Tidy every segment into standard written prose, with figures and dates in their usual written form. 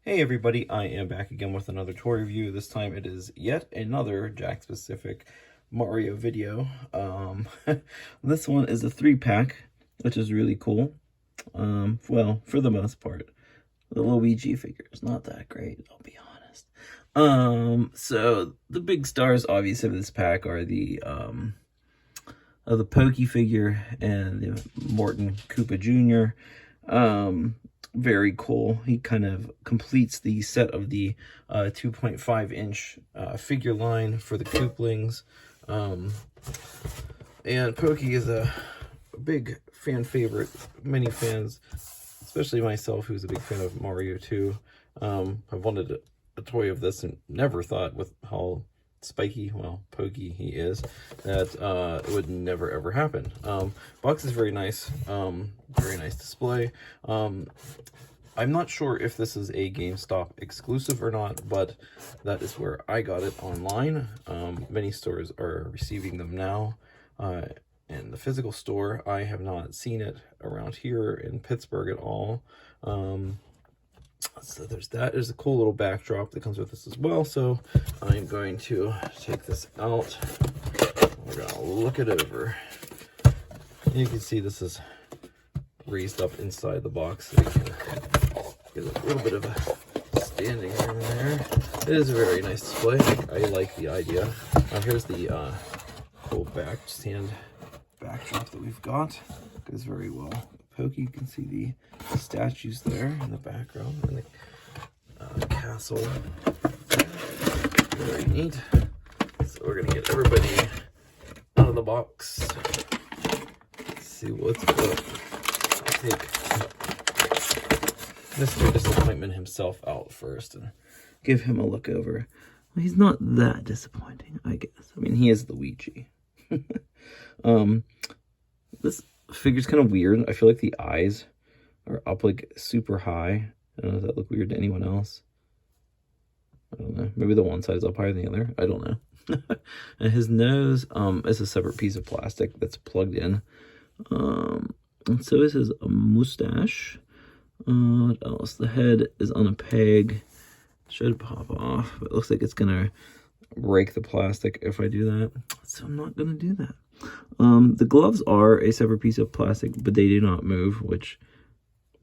Hey everybody, I am back again with another toy review. This time it is yet another Jakks specific Mario video. This one is a 3-pack, which is really cool. Well, for the most part. The Luigi figure is not that great, I'll be honest. So the big stars obviously of this pack are the Pokey figure and the Morton Koopa Jr. Very cool. He kind of completes the set of the 2.5-inch figure line for the Kooplings. And Pokey is a big fan favorite. Many fans, especially myself, who's a big fan of Mario 2, have wanted a toy of this and never thought, with how spiky, well, pokey he is, that it would never ever happen. Box is very nice. Very nice display. I'm not sure if this is a GameStop exclusive or not, but that is where I got it online. Many stores are receiving them now. In the physical store, I have not seen it around here in Pittsburgh at all. So there's that. There's a cool little backdrop that comes with this as well. So I'm going to take this out. We're going to look it over. You can see this is raised up inside the box, so you can get a little bit of a standing here and there. It is a very nice display. I like the idea. Here's the cool stand backdrop that we've got. Goes very well. Pokey, you can see the statues there in the background, and the castle. Very neat. So we're gonna get everybody out of the box. Let's see what's what. I'll take Mr. Disappointment himself out first and give him a look over. Well, he's not that disappointing, I guess. I mean, he is Luigi. This figure's kind of weird. I feel like the eyes are up like super high. I don't know, does that look weird to anyone else? I don't know. Maybe the one side is up higher than the other. I don't know. And his nose is a separate piece of plastic that's plugged in. And so is his mustache. What else? The head is on a peg. Should pop off. But it looks like it's gonna break the plastic if I do that. So I'm not gonna do that. The gloves are a separate piece of plastic, but they do not move, which,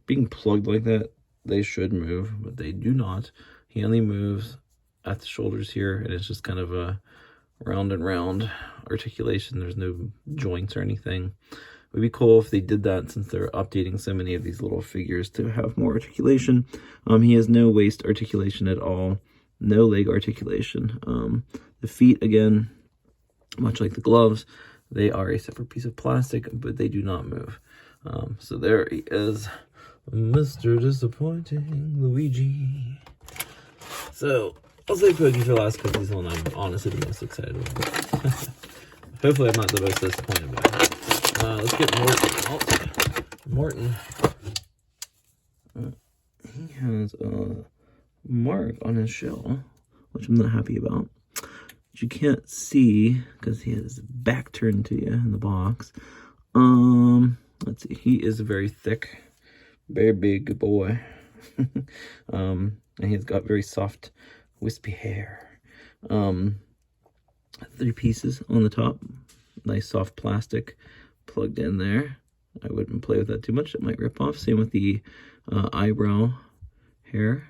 being plugged like that, they should move, but they do not. He only moves at the shoulders here, and it's just kind of a round and round articulation. There's no joints or anything. It would be cool if they did that, since they're updating so many of these little figures to have more articulation. He has no waist articulation at all, no leg articulation. The feet, again, much like the gloves, they are a separate piece of plastic, but they do not move. So there he is, Mr. Disappointing Luigi. So I'll say Pokey for last, because he's the one I'm honestly the most excited about. Hopefully I'm not the most disappointed by it. Let's get Morton out. Morton, he has a mark on his shell, which I'm not happy about. You can't see because he has his back turned to you in the box. Let's see. He is a very thick, very big boy. And he's got very soft, wispy hair. 3 pieces on the top. Nice soft plastic plugged in there. I wouldn't play with that too much. It might rip off. Same with the eyebrow hair.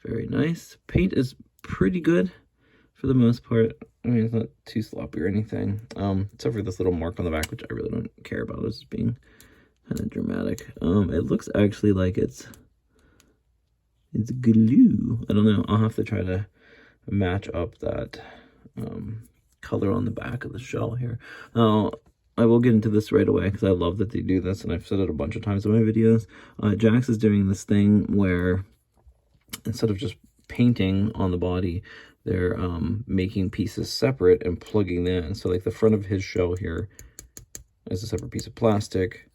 Very nice. Paint is pretty good. For the most part. I mean, it's not too sloppy or anything, except for this little mark on the back, which I really don't care about. It's being kind of dramatic. It looks actually like it's glue. I don't know. I'll have to try to match up that color on the back of the shell here. Now, I will get into this right away because I love that they do this, and I've said it a bunch of times in my videos. Jakks is doing this thing where instead of just painting on the body, they're making pieces separate and plugging them in. So like the front of his shell here is a separate piece of plastic.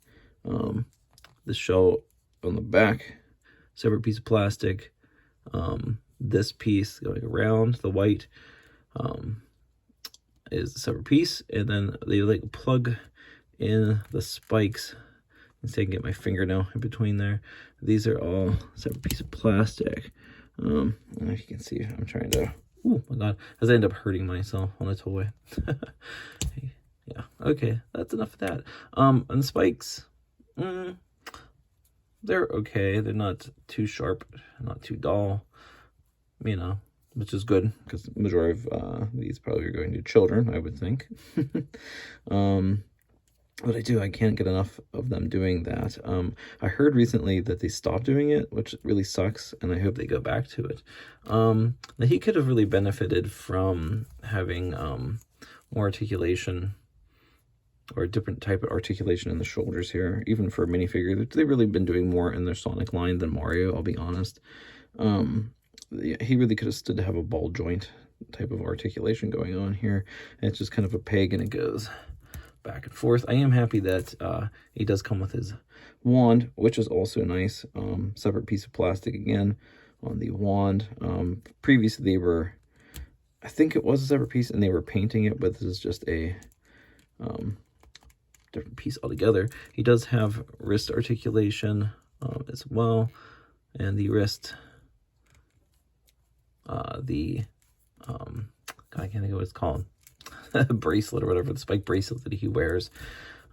The shell on the back, separate piece of plastic. This piece going around, the white, is a separate piece. And then they like plug in the spikes Let's see if I can get my fingernail in between there. These are all separate piece of plastic. I don't know if you can see, I'm trying to, oh my god, as I end up hurting myself on a toy. Yeah, okay, that's enough of that. And the spikes, they're okay. They're not too sharp, not too dull, you know, which is good because the majority of these probably are going to children, I would think. But I can't get enough of them doing that. I heard recently that they stopped doing it, which really sucks, and I hope they go back to it. Now he could have really benefited from having more articulation, or a different type of articulation in the shoulders here, even for a minifigure. They've really been doing more in their Sonic line than Mario, I'll be honest. Yeah, he really could have stood to have a ball joint type of articulation going on here. And it's just kind of a peg, and it goes back and forth. I am happy that he does come with his wand, which is also nice. Separate piece of plastic again on the wand. Previously they were, I think it was a separate piece and they were painting it, but this is just a different piece altogether. He does have wrist articulation as well, and the wrist, God, I can't think of what it's called. Bracelet or whatever, the spike bracelet that he wears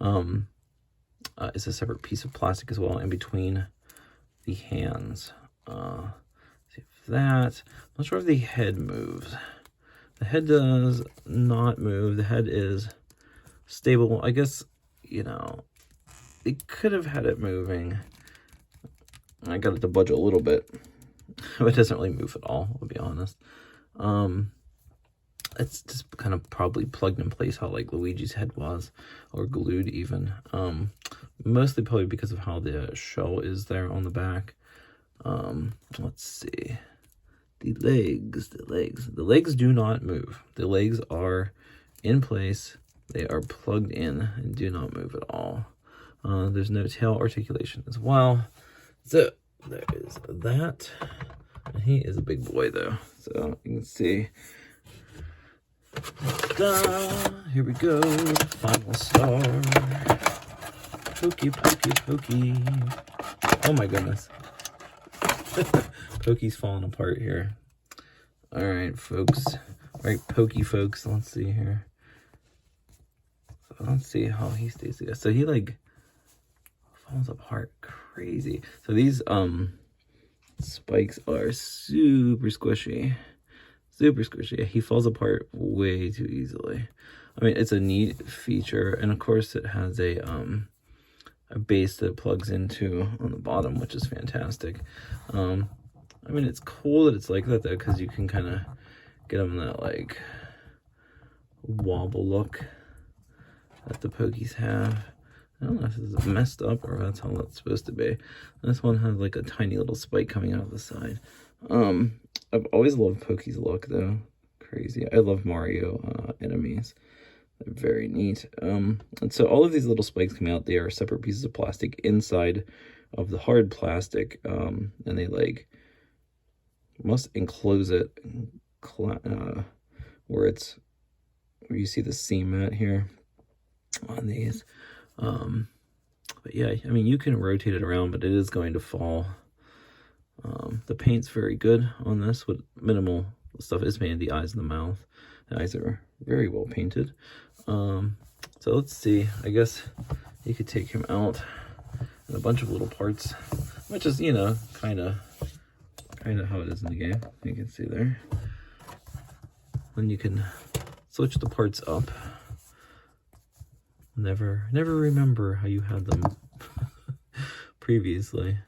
is a separate piece of plastic as well in between the hands. See if that, I'm not sure if the head moves. The head does not move. The head is stable. I guess, you know, they could have had it moving. I got it to budge a little bit, but it doesn't really move at all, I'll be honest. It's just kind of probably plugged in place how like Luigi's head was, or glued even. Mostly probably because of how the shell is there on the back. Let's see. The legs do not move. The legs are in place. They are plugged in and do not move at all. There's no tail articulation as well. So there is that. He is a big boy though, so you can see. Here we go, final star. Pokey, Pokey, Pokey. Oh my goodness. Pokey's falling apart here. All right, folks. All right, Pokey folks, let's see here. So let's see how he stays together. So he like falls apart crazy. So these spikes are super squishy. Super squishy. He falls apart way too easily. I mean, it's a neat feature, and of course it has a base that it plugs into on the bottom, which is fantastic. I mean, it's cool that it's like that though, because you can kind of get them that like wobble look that the Pokies have. I don't know if this is messed up or if that's how that's supposed to be. This one has like a tiny little spike coming out of the side. I've always loved Pokey's look though. Crazy. I love Mario enemies. They're very neat. And so all of these little spikes coming out, they are separate pieces of plastic inside of the hard plastic. And they like must enclose it where you see the seam at here on these. But yeah, I mean, you can rotate it around, but it is going to fall. The paint's very good on this. With minimal stuff is painted, the eyes and the mouth. The eyes are very well painted. So let's see. I guess you could take him out in a bunch of little parts, which is, you know, kind of how it is in the game. You can see there. Then you can switch the parts up. Never remember how you had them previously.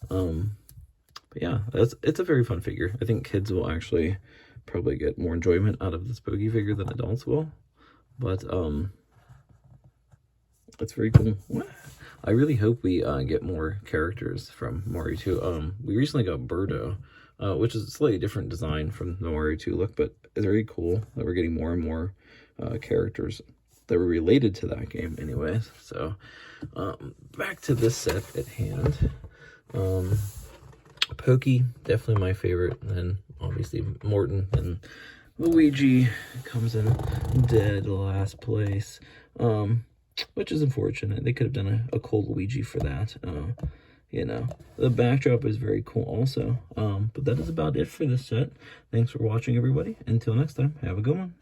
But yeah, it's a very fun figure. I think kids will actually probably get more enjoyment out of this Pokey figure than adults will. But it's very cool. I really hope we get more characters from Mario 2. We recently got Birdo, which is a slightly different design from the Mario 2 look, but it's very cool that we're getting more and more characters that were related to that game anyways. So back to this set at hand. Pokey, definitely my favorite, and then obviously Morton and Luigi comes in dead last place. which is unfortunate. They could have done a cool Luigi for that. You know, the backdrop is very cool also. But that is about it for this set. Thanks for watching, everybody. Until next time, have a good one.